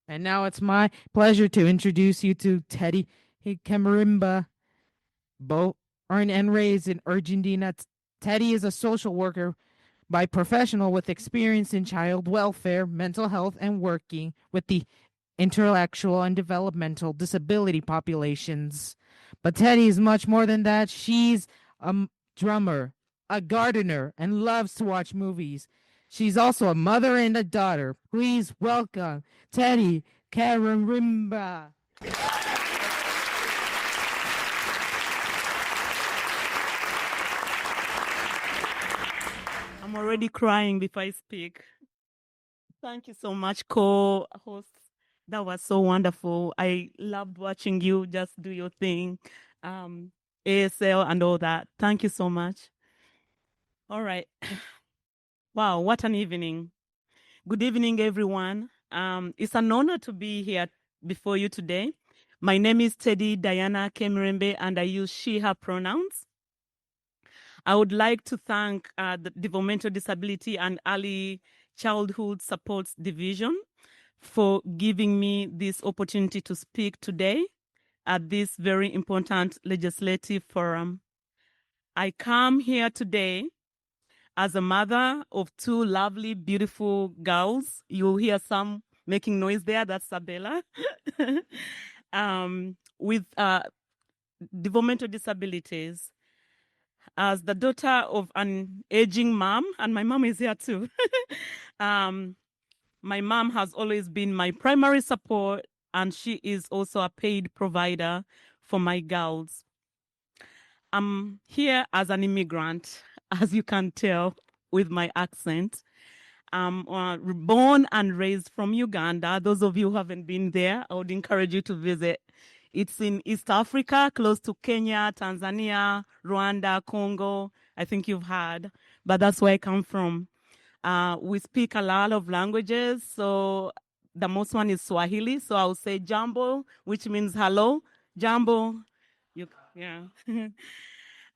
And now it's my pleasure to introduce you to Teddy Kemirembe, born and raised in Argentina. Teddy is a social worker by professional with experience in child welfare, mental health, and working with the intellectual and developmental disability populations. But Teddy is much more than that. She's a drummer, a gardener, and loves to watch movies. She's also a mother and a daughter. Please welcome Teddy Kemirembe. I'm already crying before I speak. Thank you so much, co-host. That was so wonderful. I loved watching you just do your thing, ASL and all that. Thank you so much. All right. Wow, what an evening. Good evening, everyone. It's an honor to be here before you today. My name is Teddy Diana Kemirembe, and I use she, her pronouns. I would like to thank the Developmental Disability and Early Childhood Supports Division for giving me this opportunity to speak today at this very important legislative forum. I come here today as a mother of two lovely, beautiful girls. You'll hear some making noise there. That's Sabella. With developmental disabilities. As the daughter of an aging mom, and my mom is here too. My mom has always been my primary support, and she is also a paid provider for my girls. I'm here as an immigrant, as you can tell with my accent. I'm born and raised from Uganda. Those of you who haven't been there, I would encourage you to visit. It's in East Africa, close to Kenya, Tanzania, Rwanda, Congo. I think you've heard, but that's where I come from. We speak a lot of languages. So the most one is Swahili. So I'll say jambo, which means hello. Jambo. Yeah.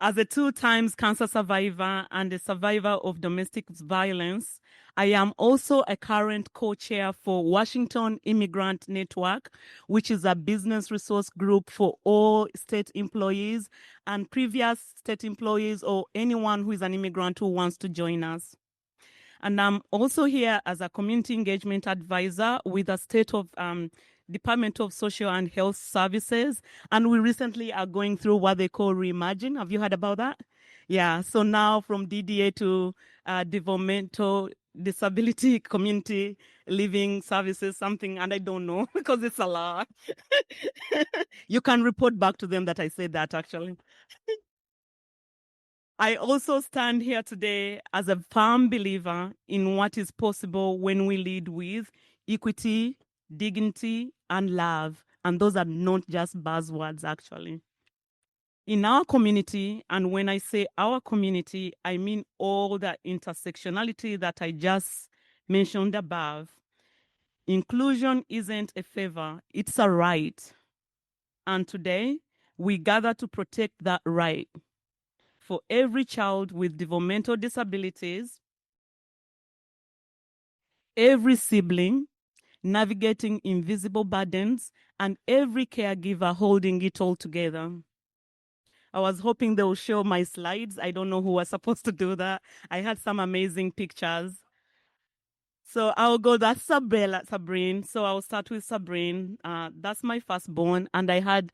As a 2 times cancer survivor and a survivor of domestic violence, I am also a current co-chair for Washington Immigrant Network, which is a business resource group for all state employees and previous state employees or anyone who is an immigrant who wants to join us. And I'm also here as a community engagement advisor with the state of Department of Social and Health Services. And we recently are going through what they call Reimagine. Have you heard about that? Yeah, so now from DDA to Developmental Disability Community Living Services, something, and I don't know because it's a lot. You can report back to them that I said that actually. I also stand here today as a firm believer in what is possible when we lead with equity, dignity, and love. And those are not just buzzwords, actually. In our community, and when I say our community, I mean all the intersectionality that I just mentioned above. Inclusion isn't a favor, it's a right. And today, we gather to protect that right for every child with developmental disabilities, every sibling navigating invisible burdens, and every caregiver holding it all together. I was hoping they will show my slides. I don't know who was supposed to do that. I had some amazing pictures. So I'll go, that's Sabrine. So I'll start with Sabrine. That's my firstborn. And I had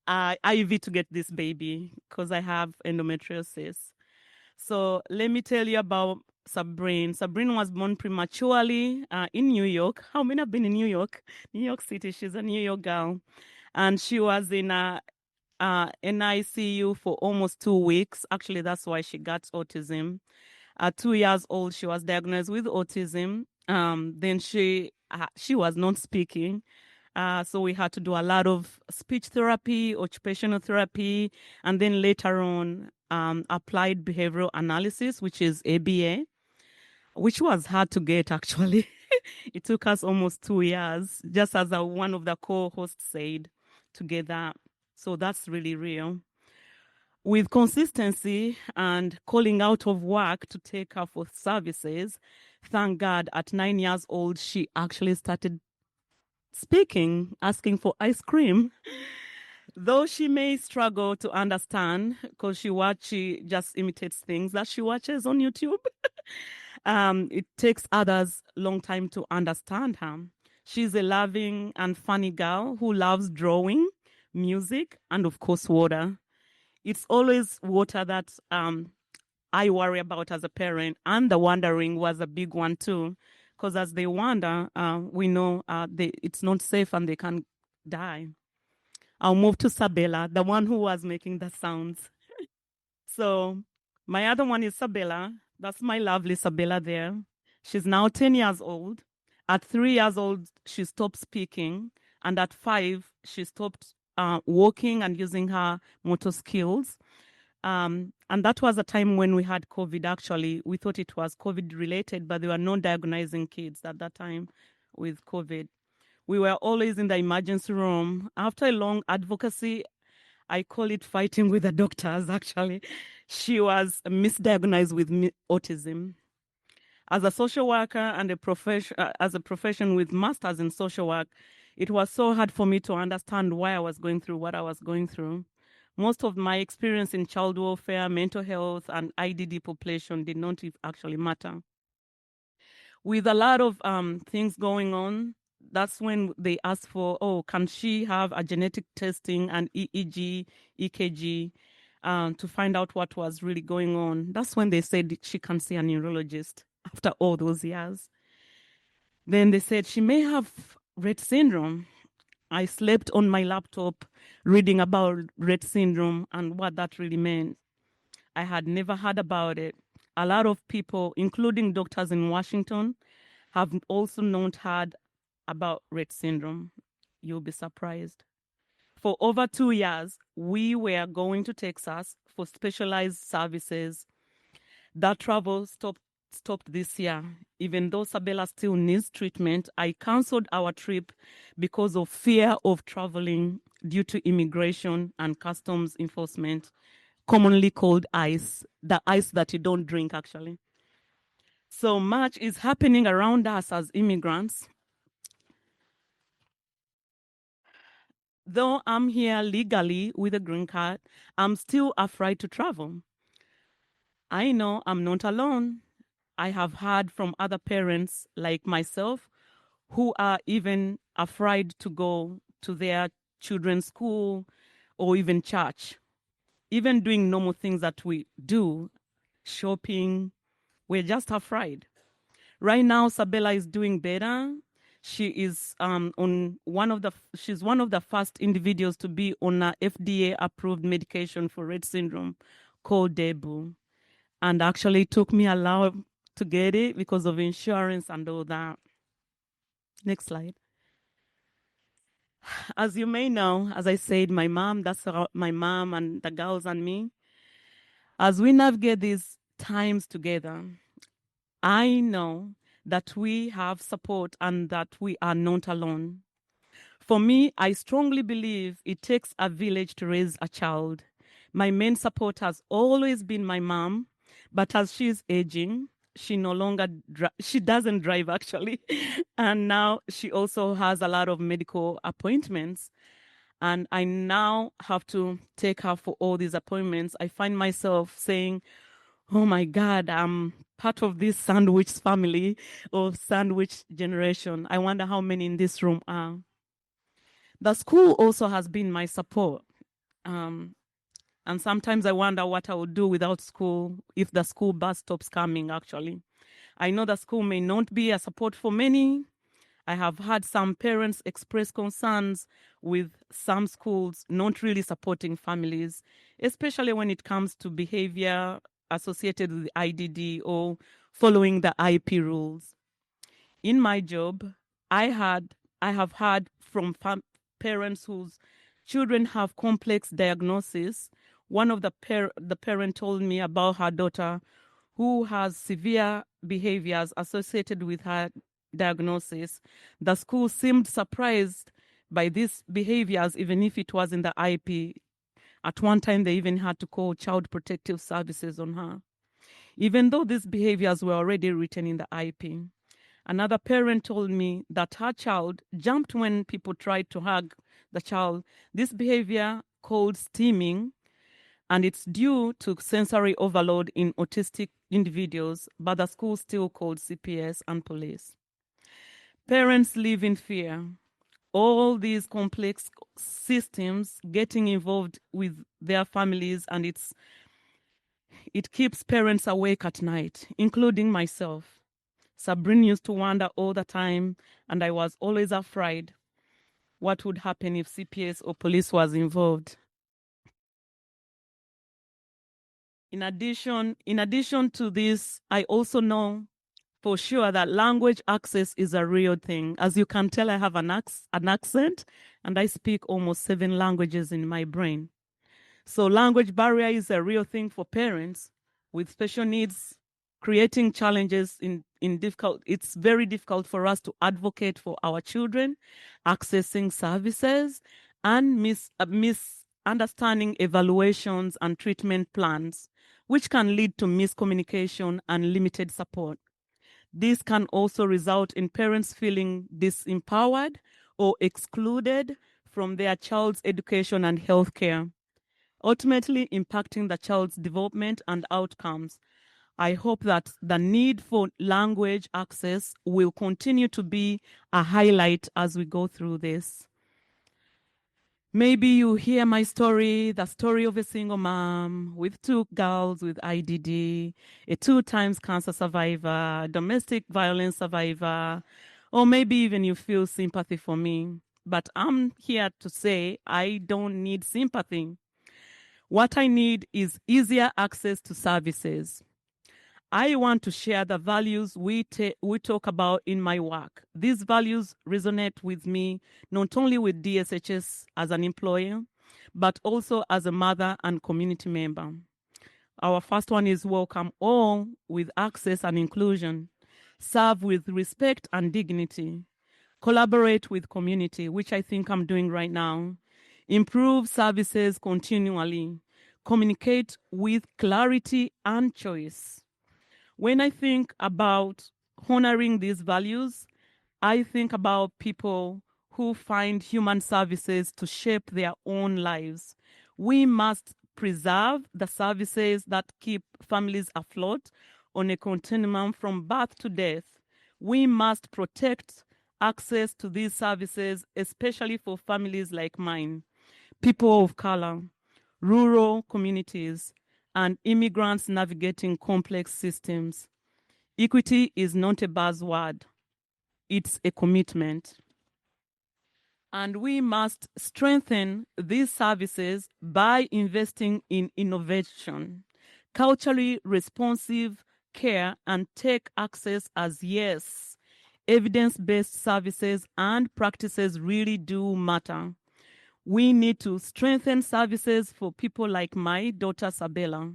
IV to get this baby because I have endometriosis. So let me tell you about Sabrine. Sabrine was born prematurely in New York. How many have been in New York? New York City. She's a New York girl. And she was in NICU for almost 2 weeks. Actually, that's why she got autism. At 2 years old, she was diagnosed with autism. Then she was not speaking. So we had to do a lot of speech therapy, occupational therapy, and then later on, applied behavioral analysis, which is ABA, which was hard to get, actually. It took us almost 2 years, just as one of the co-hosts said, to get that. So that's really real. With consistency and calling out of work to take her for services, thank God, at 9 years old, she actually started speaking, asking for ice cream. Though she may struggle to understand because she just imitates things that she watches on YouTube. It takes others long time to understand her. She's a loving and funny girl who loves drawing, music, and of course water. It's always water that I worry about as a parent, and the wandering was a big one too, because as they wander, we know it's not safe and they can die. I'll move to Sabella, the one who was making the sounds. So my other one is Sabella. That's my lovely Sabella there. She's now 10 years old. At 3 years old, she stopped speaking. And at 5, she stopped walking and using her motor skills. And that was a time when we had COVID, actually. We thought it was COVID related, but there were no diagnosing kids at that time with COVID. We were always in the emergency room. After a long advocacy, I call it fighting with the doctors, actually. She was misdiagnosed with autism. As a social worker and as a profession with masters in social work, it was so hard for me to understand why I was going through what I was going through. Most of my experience in child welfare, mental health, and IDD population did not actually matter. With a lot of things going on, that's when they asked for, oh, can she have a genetic testing and EEG, EKG to find out what was really going on. That's when they said she can see a neurologist after all those years. Then they said she may have Rett syndrome. I slept on my laptop reading about Rett syndrome and what that really meant. I had never heard about it. A lot of people, including doctors in Washington, have also not heard about Rett syndrome. You'll be surprised. For over 2 years, we were going to Texas for specialized services. That travel stopped this year. Even though Sabella still needs treatment, I canceled our trip because of fear of traveling due to immigration and customs enforcement, commonly called ICE, the ice that you don't drink, actually. So much is happening around us as immigrants. Though I'm here legally with a green card, I'm still afraid to travel. I know I'm not alone. I have heard from other parents like myself who are even afraid to go to their children's school or even church. Even doing normal things that we do, shopping, we're just afraid. Right now, Sabella is doing better. She is she's one of the first individuals to be on a FDA approved medication for Rett syndrome called Debu. And actually it took me a lot to get it because of insurance and all that. Next slide. As you may know, as I said, my mom and the girls and me, as we navigate these times together, I know that we have support and that we are not alone. For me, I strongly believe it takes a village to raise a child. My main support has always been my mom, but as she's aging, she no longer she doesn't drive actually, and now she also has a lot of medical appointments, and I now have to take her for all these appointments. I find myself saying, oh my God, I'm part of this sandwich family or sandwich generation. I wonder how many in this room are. The school also has been my support. And sometimes I wonder what I would do without school if the school bus stops coming, actually. I know the school may not be a support for many. I have had some parents express concerns with some schools not really supporting families, especially when it comes to behavior associated with IDD or following the IP rules. In my job, I have heard from parents whose children have complex diagnosis. One of the parent told me about her daughter who has severe behaviors associated with her diagnosis. The school seemed surprised by these behaviors, even if it was in the IP. At one time, they even had to call Child Protective Services on her, even though these behaviors were already written in the IP. Another parent told me that her child jumped when people tried to hug the child. This behavior called steaming, and it's due to sensory overload in autistic individuals, but the school still called CPS and police. Parents live in fear. All these complex systems getting involved with their families, and it keeps parents awake at night, including myself. Sabrine used to wonder all the time, and I was always afraid what would happen if CPS or police was involved. In addition to this, I also know for sure that language access is a real thing. As you can tell, I have an accent, and I speak almost 7 languages in my brain. So language barrier is a real thing for parents with special needs, creating challenges in difficult. It's very difficult for us to advocate for our children, accessing services, and misunderstanding evaluations and treatment plans, which can lead to miscommunication and limited support. This can also result in parents feeling disempowered or excluded from their child's education and healthcare, ultimately impacting the child's development and outcomes. I hope that the need for language access will continue to be a highlight as we go through this. Maybe you hear my story, the story of a single mom with 2 girls with IDD, a 2 times cancer survivor, domestic violence survivor, or maybe even you feel sympathy for me. But I'm here to say I don't need sympathy. What I need is easier access to services. I want to share the values we talk about in my work. These values resonate with me, not only with DCHS as an employer, but also as a mother and community member. Our first one is welcome all with access and inclusion, serve with respect and dignity, collaborate with community, which I think I'm doing right now, improve services continually, communicate with clarity and choice. When I think about honoring these values, I think about people who find human services to shape their own lives. We must preserve the services that keep families afloat on a continuum from birth to death. We must protect access to these services, especially for families like mine, people of color, rural communities, and immigrants navigating complex systems. Equity is not a buzzword, it's a commitment. And we must strengthen these services by investing in innovation, culturally responsive care, and tech access as yes. Evidence-based services and practices really do matter. We need to strengthen services for people like my daughter Sabella.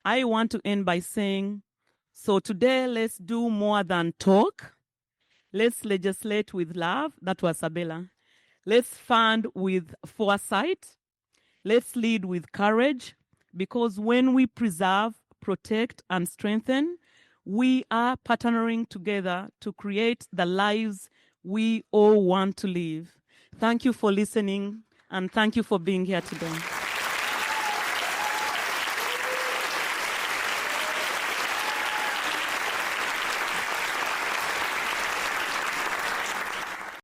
I want to end by saying, so today let's do more than talk. Let's legislate with love. That was Sabella. Let's fund with foresight. Let's lead with courage, because when we preserve, protect, and strengthen, we are partnering together to create the lives we all want to live. Thank you for listening, and thank you for being here today.